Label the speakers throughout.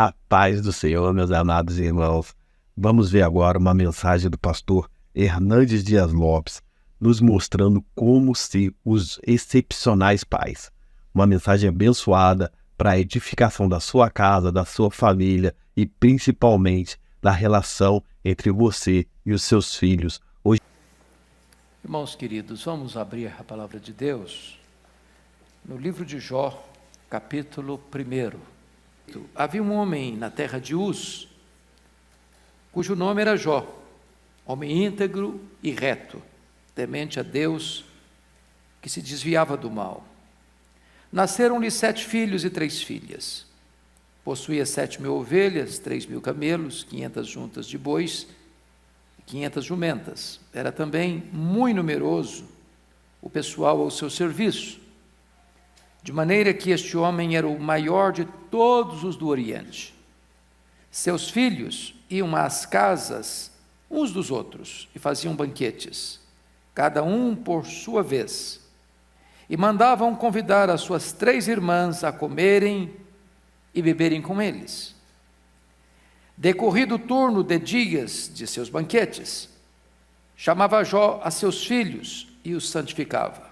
Speaker 1: A paz do Senhor, meus amados irmãos. Vamos ver agora uma mensagem do pastor Hernandes Dias Lopes, nos mostrando como ser os excepcionais pais. Uma mensagem abençoada para a edificação da sua casa, da sua família e principalmente da relação entre você e os seus filhos.
Speaker 2: Irmãos queridos, vamos abrir a palavra de Deus no livro de Jó, capítulo 1. Havia um homem na terra de Uz, cujo nome era Jó, homem íntegro e reto, temente a Deus, que se desviava do mal. Nasceram-lhe 7 filhos e 3 filhas. Possuía 7.000 ovelhas, 3.000 camelos, 500 juntas de bois e 500 jumentas. Era também muito numeroso o pessoal ao seu serviço, de maneira que este homem era o maior de todos os do Oriente. Seus filhos iam às casas uns dos outros e faziam banquetes, cada um por sua vez, e mandavam convidar as suas 3 irmãs a comerem e beberem com eles. Decorrido o turno de dias de seus banquetes, chamava Jó a seus filhos e os santificava.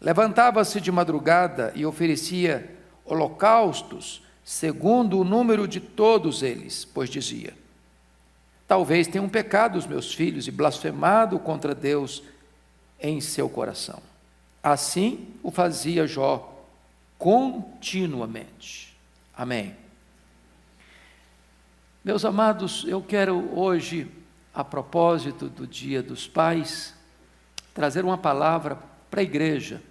Speaker 2: Levantava-se de madrugada e oferecia holocaustos segundo o número de todos eles, pois dizia: talvez tenham pecado os meus filhos e blasfemado contra Deus em seu coração. Assim o fazia Jó continuamente. Amém. Meus amados, eu quero hoje, a propósito do Dia dos Pais, trazer uma palavra para a igreja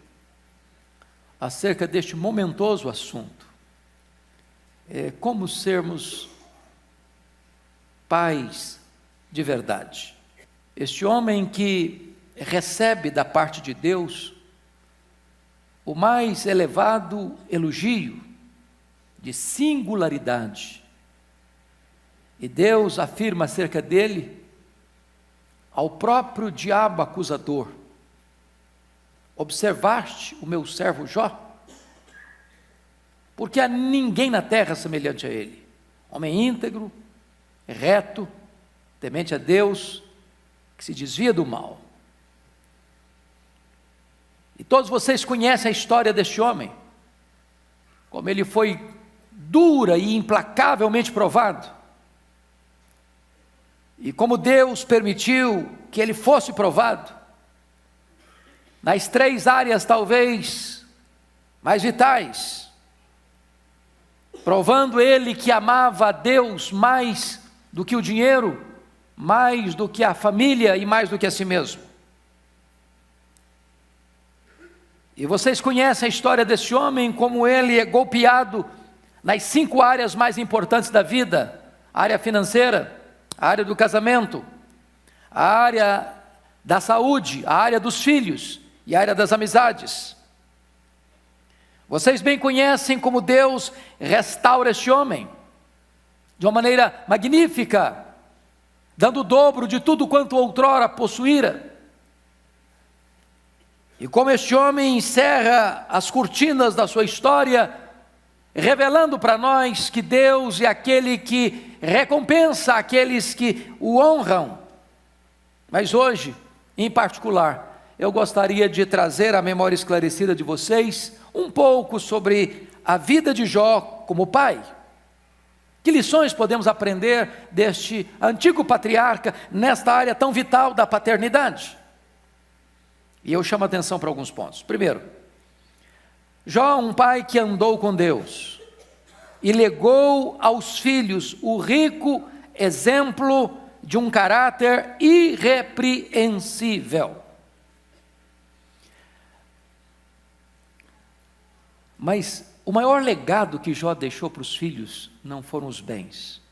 Speaker 2: acerca deste momentoso assunto. Como sermos pais de verdade. Este homem que recebe da parte de Deus o mais elevado elogio de singularidade. E Deus afirma acerca dele ao próprio diabo acusador: observaste o meu servo Jó? Porque há ninguém na terra semelhante a ele, homem íntegro, reto, temente a Deus, que se desvia do mal. E todos vocês conhecem a história deste homem, como ele foi dura e implacavelmente provado, e como Deus permitiu que ele fosse provado, nas 3 áreas talvez mais vitais, provando ele que amava a Deus mais do que o dinheiro, mais do que a família e mais do que a si mesmo. E vocês conhecem a história desse homem, como ele é golpeado nas 5 áreas mais importantes da vida: a área financeira, a área do casamento, a área da saúde, a área dos filhos e a área das amizades. Vocês bem conhecem como Deus restaura este homem de uma maneira magnífica, dando o dobro de tudo quanto outrora possuíra. E como este homem encerra as cortinas da sua história, revelando para nós que Deus é aquele que recompensa aqueles que o honram. Mas hoje, em particular, eu gostaria de trazer à memória esclarecida de vocês um pouco sobre a vida de Jó como pai. Que lições podemos aprender deste antigo patriarca nesta área tão vital da paternidade? E eu chamo a atenção para alguns pontos. Primeiro, Jó, um pai que andou com Deus e legou aos filhos o rico exemplo de um caráter irrepreensível. Mas o maior legado que Jó deixou para os filhos não foram os bens,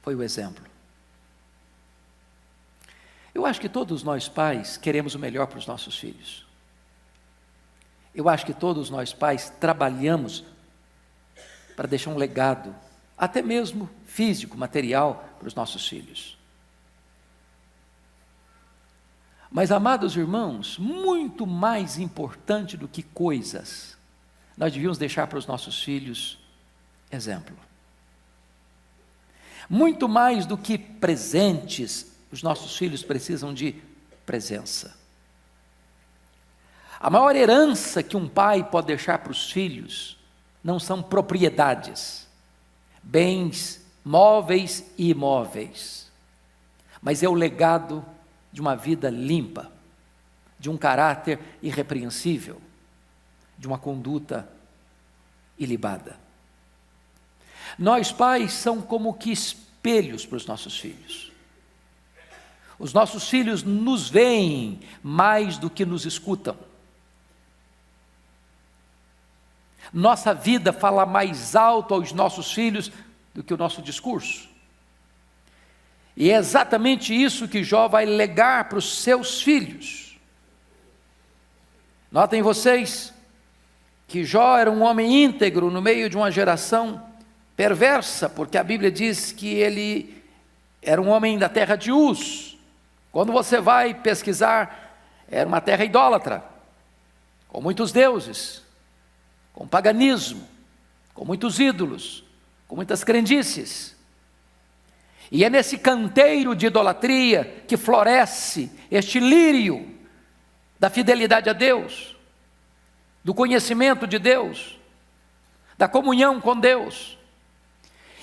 Speaker 2: foi o exemplo. Eu acho que todos nós pais queremos o melhor para os nossos filhos. Eu acho que todos nós pais trabalhamos para deixar um legado, até mesmo físico, material, para os nossos filhos. Mas, amados irmãos, muito mais importante do que coisas, nós devíamos deixar para os nossos filhos exemplo. Muito mais do que presentes, os nossos filhos precisam de presença. A maior herança que um pai pode deixar para os filhos não são propriedades, bens móveis e imóveis, mas é o legado de uma vida limpa, de um caráter irrepreensível, de uma conduta ilibada. Nós, pais, são como que espelhos para os nossos filhos. Os nossos filhos nos veem mais do que nos escutam. Nossa vida fala mais alto aos nossos filhos do que o nosso discurso. E é exatamente isso que Jó vai legar para os seus filhos. Notem vocês que Jó era um homem íntegro no meio de uma geração perversa, porque a Bíblia diz que ele era um homem da terra de Uz. Quando você vai pesquisar, era uma terra idólatra, com muitos deuses, com paganismo, com muitos ídolos, com muitas crendices. E é nesse canteiro de idolatria que floresce este lírio da fidelidade a Deus, do conhecimento de Deus, da comunhão com Deus.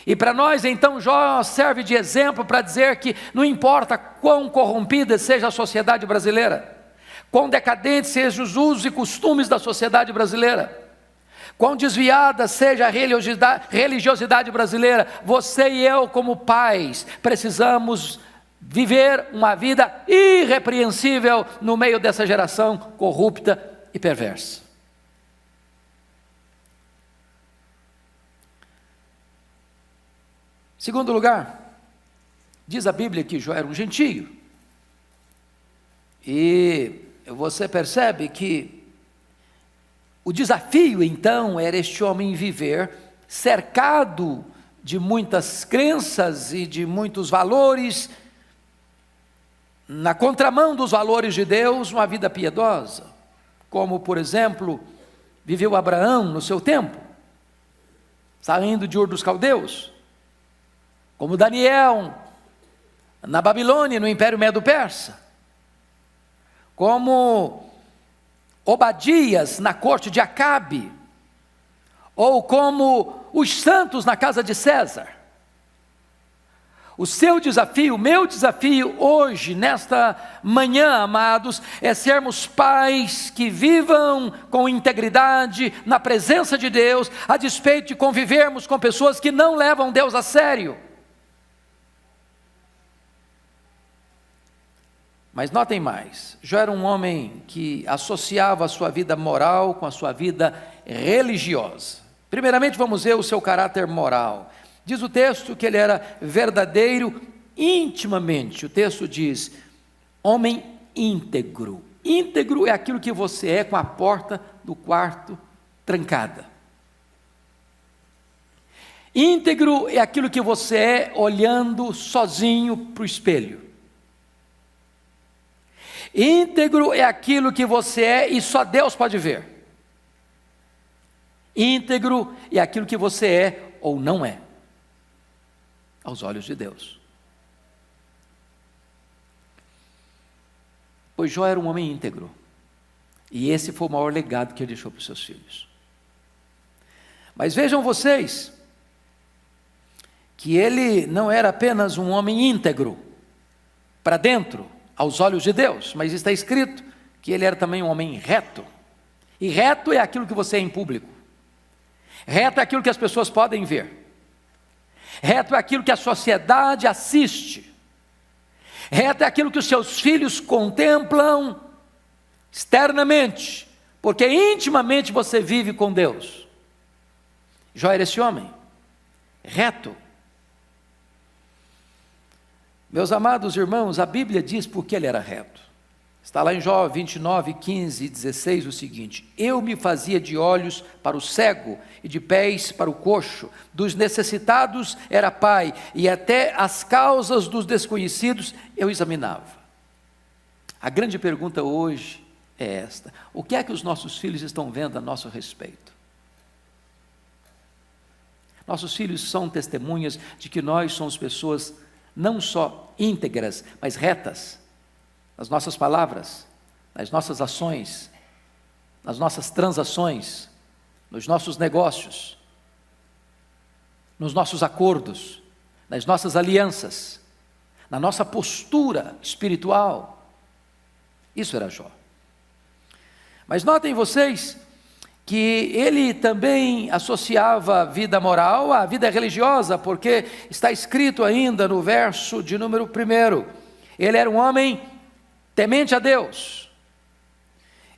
Speaker 2: E para nós então Jó serve de exemplo para dizer que não importa quão corrompida seja a sociedade brasileira, quão decadentes sejam os usos e costumes da sociedade brasileira, quão desviada seja a religiosidade brasileira, você e eu como pais precisamos viver uma vida irrepreensível no meio dessa geração corrupta e perversa. Segundo lugar, diz a Bíblia que Jó era um gentio. E você percebe que o desafio então era este homem viver cercado de muitas crenças e de muitos valores, na contramão dos valores de Deus, uma vida piedosa, como por exemplo, viveu Abraão no seu tempo, saindo de Ur dos Caldeus, como Daniel na Babilônia, no Império Medo-Persa, como Obadias na corte de Acabe, ou como os santos na casa de César. O seu desafio, o meu desafio hoje, nesta manhã, amados, é sermos pais que vivam com integridade na presença de Deus, a despeito de convivermos com pessoas que não levam Deus a sério. Mas notem mais, Jó era um homem que associava a sua vida moral com a sua vida religiosa. Primeiramente vamos ver o seu caráter moral. Diz o texto que ele era verdadeiro intimamente. O texto diz, homem íntegro. Íntegro é aquilo que você é com a porta do quarto trancada. Íntegro é aquilo que você é olhando sozinho para o espelho. Íntegro é aquilo que você é e só Deus pode ver. Íntegro é aquilo que você é ou não é, aos olhos de Deus. Pois Jó era um homem íntegro, e esse foi o maior legado que ele deixou para os seus filhos. Mas vejam vocês, que ele não era apenas um homem íntegro, para dentro, aos olhos de Deus, mas está escrito que ele era também um homem reto. E reto é aquilo que você é em público. Reto é aquilo que as pessoas podem ver. Reto é aquilo que a sociedade assiste. Reto é aquilo que os seus filhos contemplam externamente, porque intimamente você vive com Deus. Jó era esse homem, reto. Meus amados irmãos, a Bíblia diz porque ele era reto. Está lá em Jó 29, 15 e 16 o seguinte: eu me fazia de olhos para o cego e de pés para o coxo, dos necessitados era pai, e até as causas dos desconhecidos eu examinava. A grande pergunta hoje é esta: o que é que os nossos filhos estão vendo a nosso respeito? Nossos filhos são testemunhas de que nós somos pessoas não só íntegras, mas retas, nas nossas palavras, nas nossas ações, nas nossas transações, nos nossos negócios, nos nossos acordos, nas nossas alianças, na nossa postura espiritual. Isso era Jó. Mas notem vocês que ele também associava a vida moral à vida religiosa, porque está escrito ainda no verso de número 1, ele era um homem temente a Deus.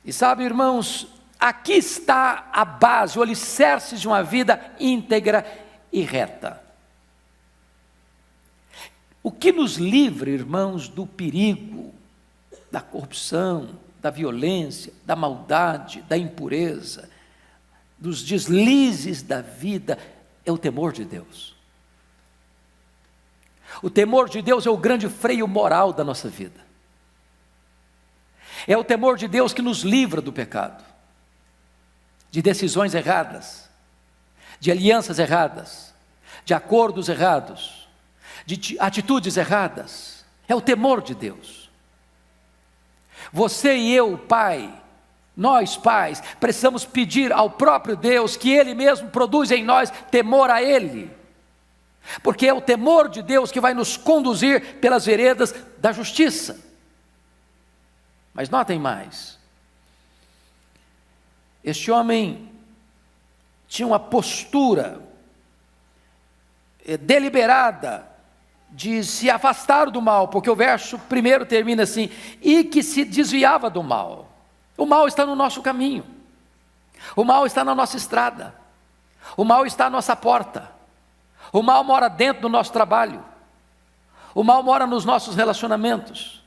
Speaker 2: E sabe, irmãos, aqui está a base, o alicerce de uma vida íntegra e reta. O que nos livra, irmãos, do perigo, da corrupção, da violência, da maldade, da impureza, dos deslizes da vida, é o temor de Deus. O temor de Deus é o grande freio moral da nossa vida. É o temor de Deus que nos livra do pecado, de decisões erradas, de alianças erradas, de acordos errados, de atitudes erradas. É o temor de Deus. Você e eu, pai, nós pais, precisamos pedir ao próprio Deus que Ele mesmo produza em nós temor a Ele, porque é o temor de Deus que vai nos conduzir pelas veredas da justiça. Mas notem mais, este homem tinha uma postura deliberada de se afastar do mal, porque o verso 1 termina assim: e que se desviava do mal. O mal está no nosso caminho, o mal está na nossa estrada, o mal está à nossa porta, o mal mora dentro do nosso trabalho, o mal mora nos nossos relacionamentos,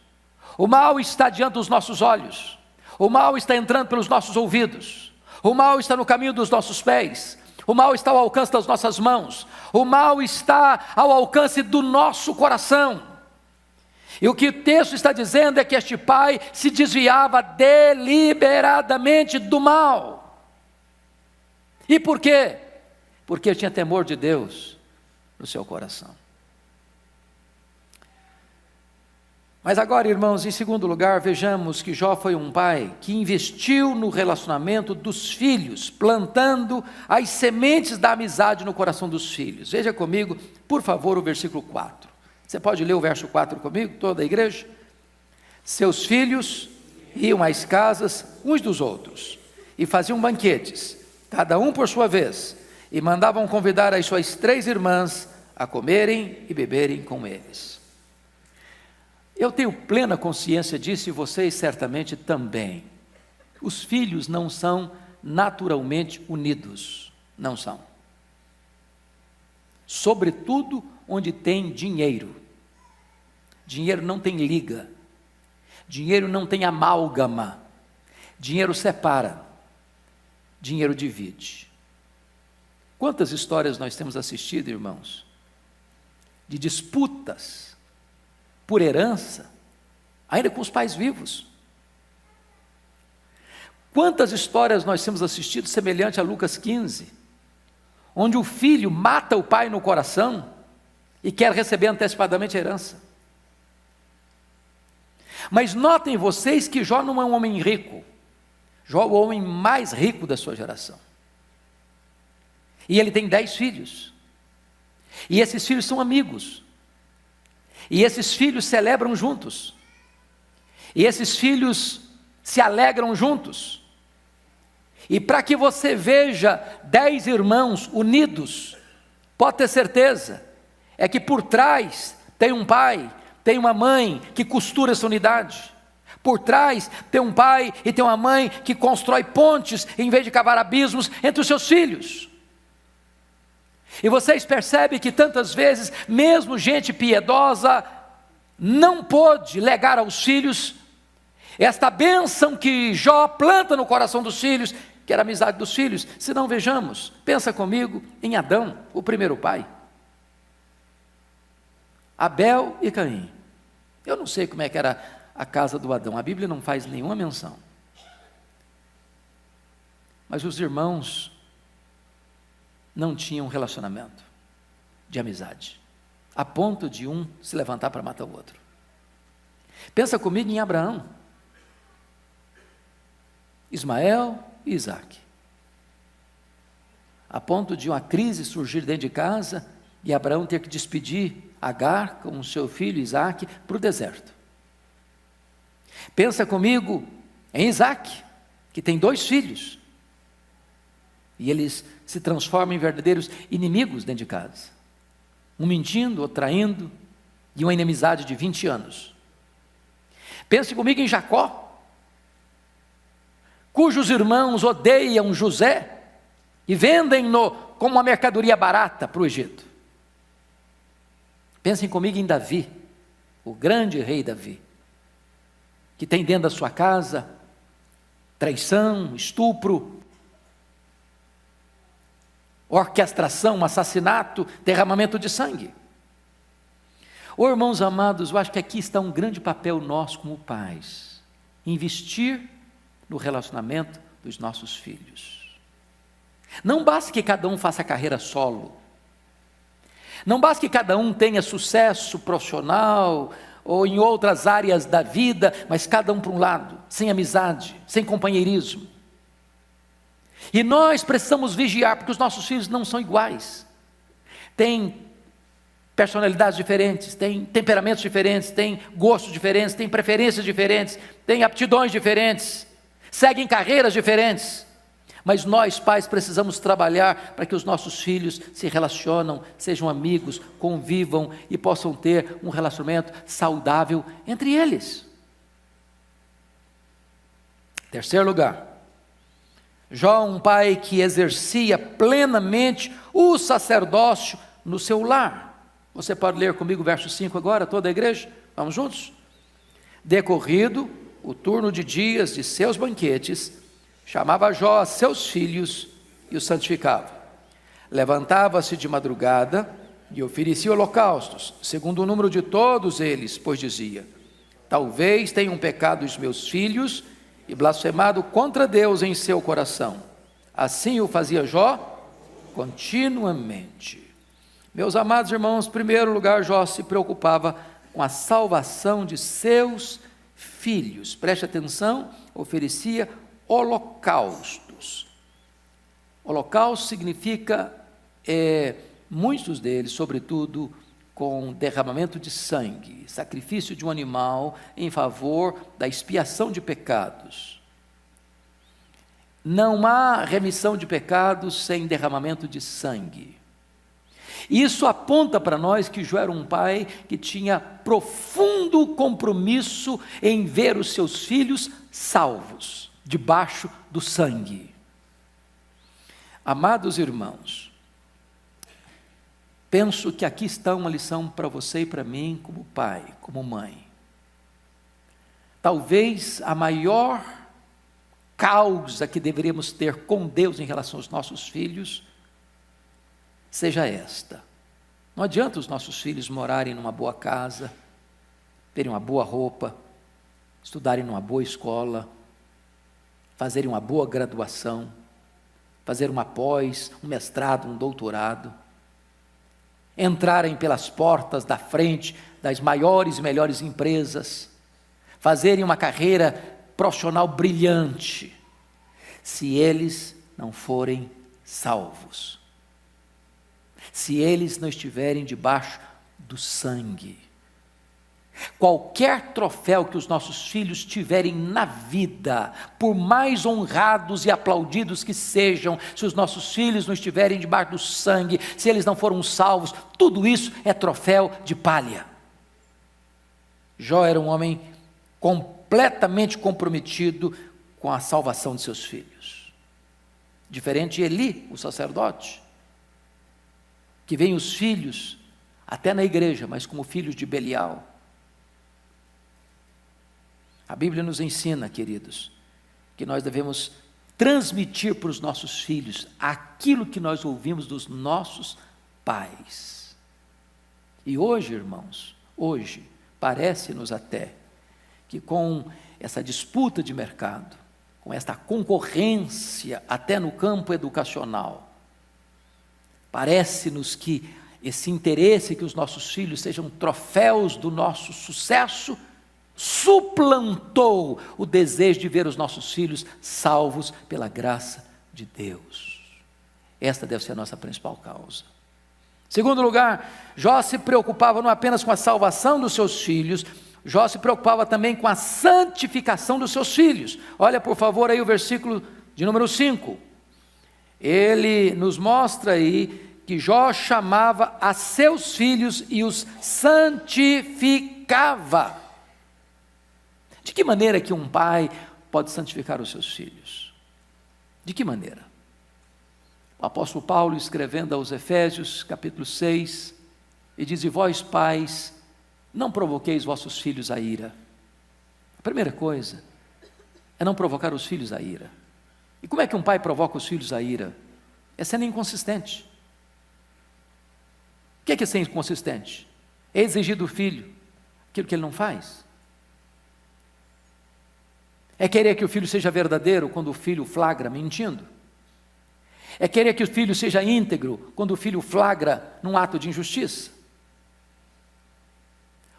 Speaker 2: o mal está diante dos nossos olhos, o mal está entrando pelos nossos ouvidos, o mal está no caminho dos nossos pés, o mal está ao alcance das nossas mãos, o mal está ao alcance do nosso coração. E o que o texto está dizendo é que este pai se desviava deliberadamente do mal. E por quê? Porque tinha temor de Deus no seu coração. Mas agora, irmãos, em segundo lugar, vejamos que Jó foi um pai que investiu no relacionamento dos filhos, plantando as sementes da amizade no coração dos filhos. Veja comigo, por favor, o versículo 4. Você pode ler o verso 4 comigo, toda a igreja? Seus filhos iam às casas uns dos outros, e faziam banquetes, cada um por sua vez, e mandavam convidar as suas 3 irmãs a comerem e beberem com eles. Eu tenho plena consciência disso e vocês certamente também. Os filhos não são naturalmente unidos, não são. Sobretudo onde tem dinheiro. Dinheiro não tem liga, dinheiro não tem amálgama, dinheiro separa, dinheiro divide. Quantas histórias nós temos assistido, irmãos, de disputas por herança, ainda com os pais vivos. Quantas histórias nós temos assistido semelhante a Lucas 15, onde o filho mata o pai no coração e quer receber antecipadamente a herança. Mas notem vocês que Jó não é um homem rico. Jó é o homem mais rico da sua geração. E ele tem 10 filhos. E esses filhos são amigos. E esses filhos celebram juntos. E esses filhos se alegram juntos. E para que você veja 10 irmãos unidos, pode ter certeza, é que por trás tem um pai, tem uma mãe que costura essa unidade. Por trás tem um pai e tem uma mãe que constrói pontes em vez de cavar abismos entre os seus filhos. E vocês percebem que tantas vezes, mesmo gente piedosa, não pôde legar aos filhos esta bênção que Jó planta no coração dos filhos, que era a amizade dos filhos. Se não, vejamos, pensa comigo em Adão, o primeiro pai. Abel e Caim. Eu não sei como é que era a casa do Adão, a Bíblia não faz nenhuma menção. Mas os irmãos não tinham um relacionamento de amizade, a ponto de um se levantar para matar o outro. Pensa comigo em Abraão, Ismael e Isaque, a ponto de uma crise surgir dentro de casa e Abraão ter que despedir Agar com o seu filho Isaque para o deserto. Pensa comigo em Isaque, que tem 2 filhos, e eles se transformam em verdadeiros inimigos dentro de casa, um mentindo, outro traindo, e uma inimizade de 20 anos. Pense comigo em Jacó, cujos irmãos odeiam José e vendem-no como uma mercadoria barata para o Egito. Pensem comigo em Davi, o grande rei Davi, que tem dentro da sua casa traição, estupro, orquestração, assassinato, derramamento de sangue. Irmãos amados, eu acho que aqui está um grande papel nosso como pais, investir no relacionamento dos nossos filhos. Não basta que cada um faça carreira solo, não basta que cada um tenha sucesso profissional ou em outras áreas da vida, mas cada um para um lado, sem amizade, sem companheirismo. E nós precisamos vigiar, porque os nossos filhos não são iguais, têm personalidades diferentes, têm temperamentos diferentes, têm gostos diferentes, têm preferências diferentes, têm aptidões diferentes, seguem carreiras diferentes. Mas nós, pais, precisamos trabalhar para que os nossos filhos se relacionem, sejam amigos, convivam e possam ter um relacionamento saudável entre eles. Terceiro lugar, Jó, um pai que exercia plenamente o sacerdócio no seu lar. Você pode ler comigo o verso 5 agora, toda a igreja? Vamos juntos? Decorrido o turno de dias de seus banquetes, chamava Jó a seus filhos e os santificava. Levantava-se de madrugada e oferecia holocaustos, segundo o número de todos eles, pois dizia: talvez tenham pecado os meus filhos e blasfemado contra Deus em seu coração. Assim o fazia Jó continuamente. Meus amados irmãos, em primeiro lugar, Jó se preocupava com a salvação de seus filhos. Preste atenção, oferecia holocaustos. Holocausto significa, muitos deles, sobretudo, com derramamento de sangue, sacrifício de um animal em favor da expiação de pecados. Não há remissão de pecados sem derramamento de sangue. Isso aponta para nós que Jó era um pai que tinha profundo compromisso em ver os seus filhos salvos, debaixo do sangue. Amados irmãos, penso que aqui está uma lição para você e para mim, como pai, como mãe. Talvez a maior causa que deveríamos ter com Deus em relação aos nossos filhos seja esta: não adianta os nossos filhos morarem numa boa casa, terem uma boa roupa, estudarem numa boa escola, fazerem uma boa graduação, fazer uma pós, um mestrado, um doutorado, entrarem pelas portas da frente das maiores e melhores empresas, fazerem uma carreira profissional brilhante, se eles não forem salvos, se eles não estiverem debaixo do sangue. Qualquer troféu que os nossos filhos tiverem na vida, por mais honrados e aplaudidos que sejam, se os nossos filhos não estiverem debaixo do sangue, se eles não foram salvos, tudo isso é troféu de palha. Jó era um homem completamente comprometido com a salvação de seus filhos. Diferente de Eli, o sacerdote, que vem os filhos até na igreja, mas como filhos de Belial. A Bíblia nos ensina, queridos, que nós devemos transmitir para os nossos filhos aquilo que nós ouvimos dos nossos pais. E hoje, irmãos, hoje, parece-nos até que com essa disputa de mercado, com esta concorrência até no campo educacional, Parece-nos que esse interesse que os nossos filhos sejam troféus do nosso sucesso suplantou o desejo de ver os nossos filhos salvos pela graça de Deus. Esta deve ser a nossa principal causa. Segundo lugar, Jó se preocupava não apenas com a salvação dos seus filhos, Jó se preocupava também com a santificação dos seus filhos. Olha por favor aí o versículo de número 5. Ele nos mostra aí que Jó chamava a seus filhos e os santificava. De que maneira que um pai pode santificar os seus filhos? De que maneira? O apóstolo Paulo, escrevendo aos Efésios, capítulo 6, e diz: e vós, pais, não provoqueis vossos filhos a ira. A primeira coisa é não provocar os filhos a ira. E como é que um pai provoca os filhos a ira? É sendo inconsistente. O que é ser inconsistente? É exigir do filho aquilo que ele não faz. É querer que o filho seja verdadeiro quando o filho flagra mentindo. É querer que o filho seja íntegro quando o filho flagra num ato de injustiça.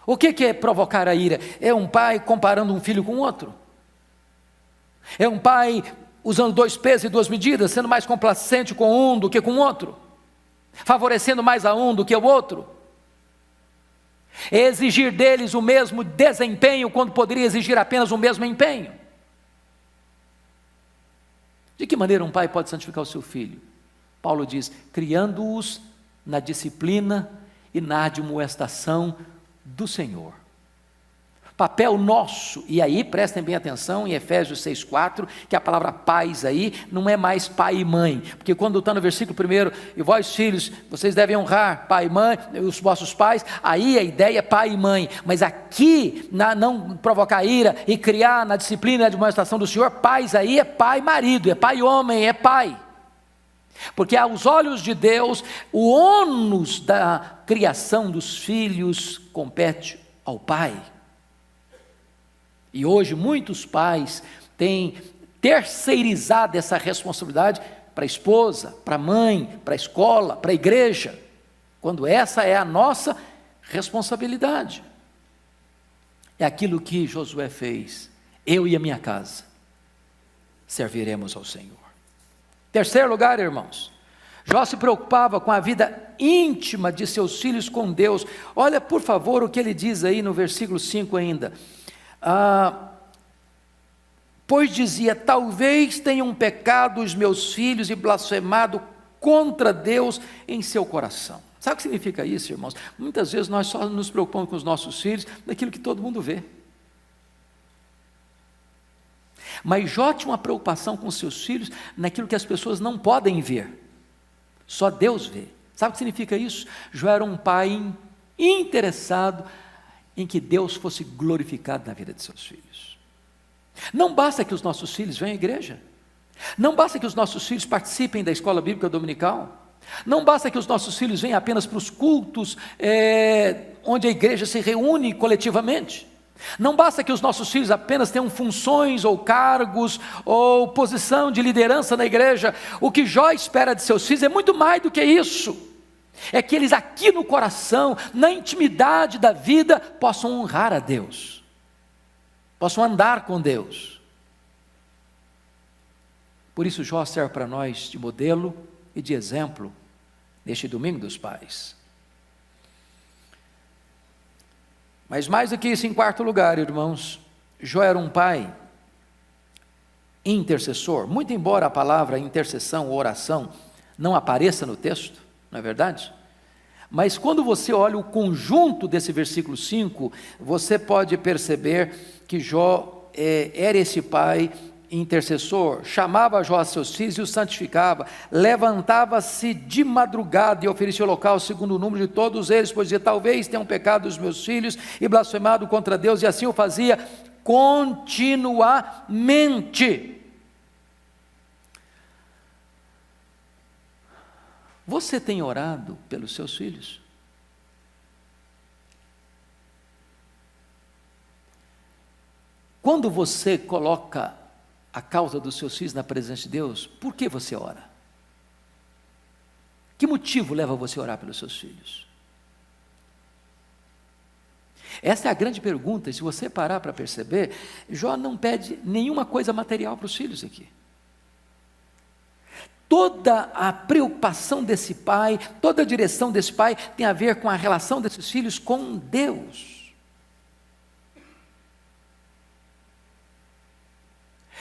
Speaker 2: O que é provocar a ira? É um pai comparando um filho com outro. É um pai usando 2 pesos e 2 medidas, sendo mais complacente com um do que com o outro, favorecendo mais a um do que o outro. É exigir deles o mesmo desempenho quando poderia exigir apenas o mesmo empenho. De que maneira um pai pode santificar o seu filho? Paulo diz: criando-os na disciplina e na admoestação do Senhor. Papel nosso, e aí prestem bem atenção em Efésios 6,4, que a palavra pais aí não é mais pai e mãe, porque quando está no versículo 1, e vós filhos, vocês devem honrar pai e mãe, os vossos pais, aí a ideia é pai e mãe, mas aqui, não provocar ira e criar na disciplina e na admoestação do Senhor, pais aí é pai e marido, é pai e homem, é pai. Porque aos olhos de Deus, o ônus da criação dos filhos compete ao pai. E hoje muitos pais têm terceirizado essa responsabilidade para a esposa, para a mãe, para a escola, para a igreja, quando essa é a nossa responsabilidade. É aquilo que Josué fez: eu e a minha casa serviremos ao Senhor. Terceiro lugar, irmãos, Jó se preocupava com a vida íntima de seus filhos com Deus. Olha por favor o que ele diz aí no versículo 5 ainda. Pois dizia: talvez tenham pecado os meus filhos e blasfemado contra Deus em seu coração. Sabe o que significa isso, irmãos? Muitas vezes nós só nos preocupamos com os nossos filhos daquilo que todo mundo vê. Mas Jó tinha uma preocupação com seus filhos naquilo que as pessoas não podem ver, só Deus vê. Sabe o que significa isso? Jó era um pai interessado em que Deus fosse glorificado na vida de seus filhos. Não basta que os nossos filhos venham à igreja, não basta que os nossos filhos participem da escola bíblica dominical, não basta que os nossos filhos venham apenas para os cultos onde a igreja se reúne coletivamente, não basta que os nossos filhos apenas tenham funções ou cargos ou posição de liderança na igreja. O que Jó espera de seus filhos é muito mais do que isso. É que eles aqui no coração, na intimidade da vida, possam honrar a Deus, possam andar com Deus. Por isso Jó serve para nós de modelo e de exemplo neste domingo dos pais. Mas mais do que isso, em quarto lugar, irmãos, Jó era um pai intercessor. Muito embora a palavra intercessão ou oração não apareça no texto, não é verdade? Mas quando você olha o conjunto desse versículo 5, você pode perceber que Jó era esse pai intercessor. Chamava Jó a seus filhos e os santificava, levantava-se de madrugada e oferecia holocausto segundo o número de todos eles, pois dizia: talvez tenham pecado os meus filhos e blasfemado contra Deus, e assim o fazia continuamente. Você tem orado pelos seus filhos? Quando você coloca a causa dos seus filhos na presença de Deus, por que você ora? Que motivo leva você a orar pelos seus filhos? Essa é a grande pergunta, e se você parar para perceber, Jó não pede nenhuma coisa material para os filhos aqui. Toda a preocupação desse pai, toda a direção desse pai tem a ver com a relação desses filhos com Deus.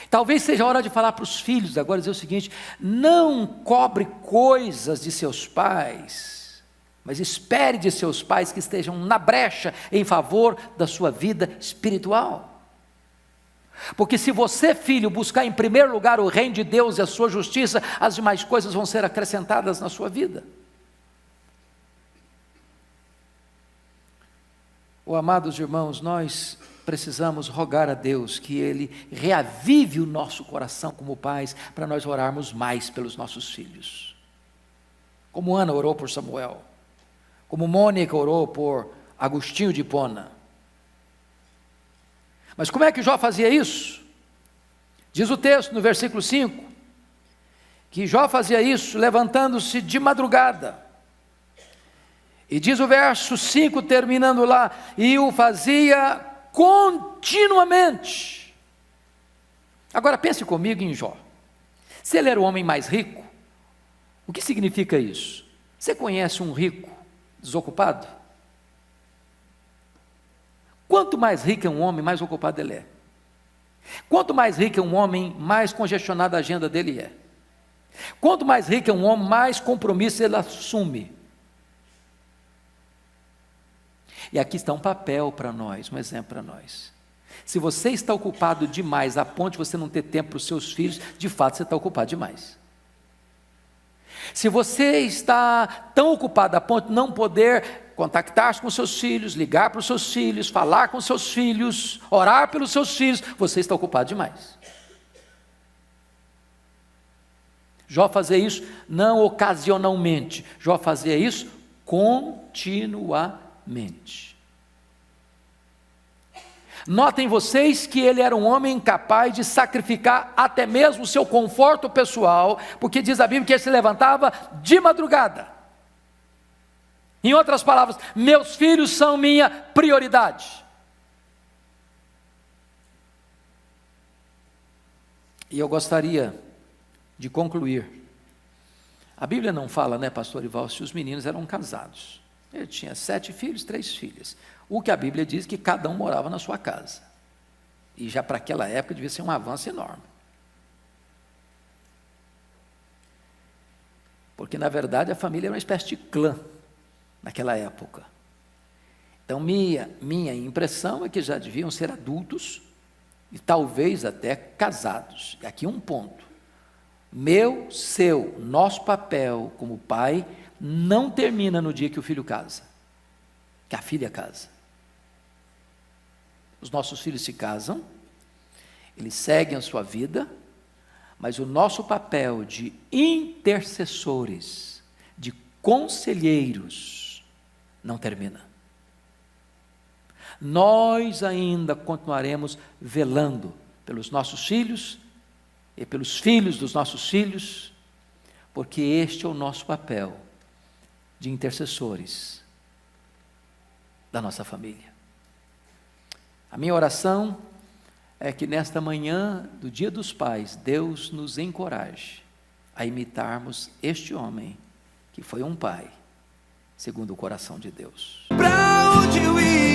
Speaker 2: Talvez seja a hora de falar para os filhos agora, dizer o seguinte: não cobre coisas de seus pais, mas espere de seus pais que estejam na brecha em favor da sua vida espiritual. Porque se você, filho, buscar em primeiro lugar o reino de Deus e a sua justiça, as demais coisas vão ser acrescentadas na sua vida. Amados irmãos, nós precisamos rogar a Deus que Ele reavive o nosso coração como pais, para nós orarmos mais pelos nossos filhos. Como Ana orou por Samuel, como Mônica orou por Agostinho de Hipona. Mas como é que Jó fazia isso? Diz o texto no versículo 5, que Jó fazia isso levantando-se de madrugada. E diz o verso 5, terminando lá, e o fazia continuamente. Agora pense comigo em Jó. Se ele era o homem mais rico, o que significa isso? Você conhece um rico desocupado? Quanto mais rico é um homem, mais ocupado ele é. Quanto mais rico é um homem, mais congestionada a agenda dele é. Quanto mais rico é um homem, mais compromisso ele assume. E aqui está um papel para nós, um exemplo para nós. Se você está ocupado demais, a ponto de você não ter tempo para os seus filhos, de fato você está ocupado demais. Se você está tão ocupado a ponto de não poder contactar-se com seus filhos, ligar para os seus filhos, falar com seus filhos, orar pelos seus filhos, você está ocupado demais. Jó fazia isso não ocasionalmente, Jó fazia isso continuamente. Notem vocês que ele era um homem capaz de sacrificar até mesmo o seu conforto pessoal, porque diz a Bíblia que ele se levantava de madrugada. Em outras palavras, meus filhos são minha prioridade. E eu gostaria de concluir. A Bíblia não fala, né, pastor Ival, se os meninos eram casados. Ele tinha 7 filhos, 3 filhas. O que a Bíblia diz que cada um morava na sua casa. E já para aquela época devia ser um avanço enorme. Porque na verdade a família era uma espécie de clã naquela época. Então minha impressão é que já deviam ser adultos e talvez até casados. E aqui um ponto. Nosso papel como pai não termina no dia que o filho casa, que a filha casa. Os nossos filhos se casam, eles seguem a sua vida, mas o nosso papel de intercessores, de conselheiros, não termina. Nós ainda continuaremos velando pelos nossos filhos e pelos filhos dos nossos filhos, porque este é o nosso papel de intercessores da nossa família. A minha oração é que nesta manhã do Dia dos Pais, Deus nos encoraje a imitarmos este homem, que foi um pai, segundo o coração de Deus. Pra onde eu ir?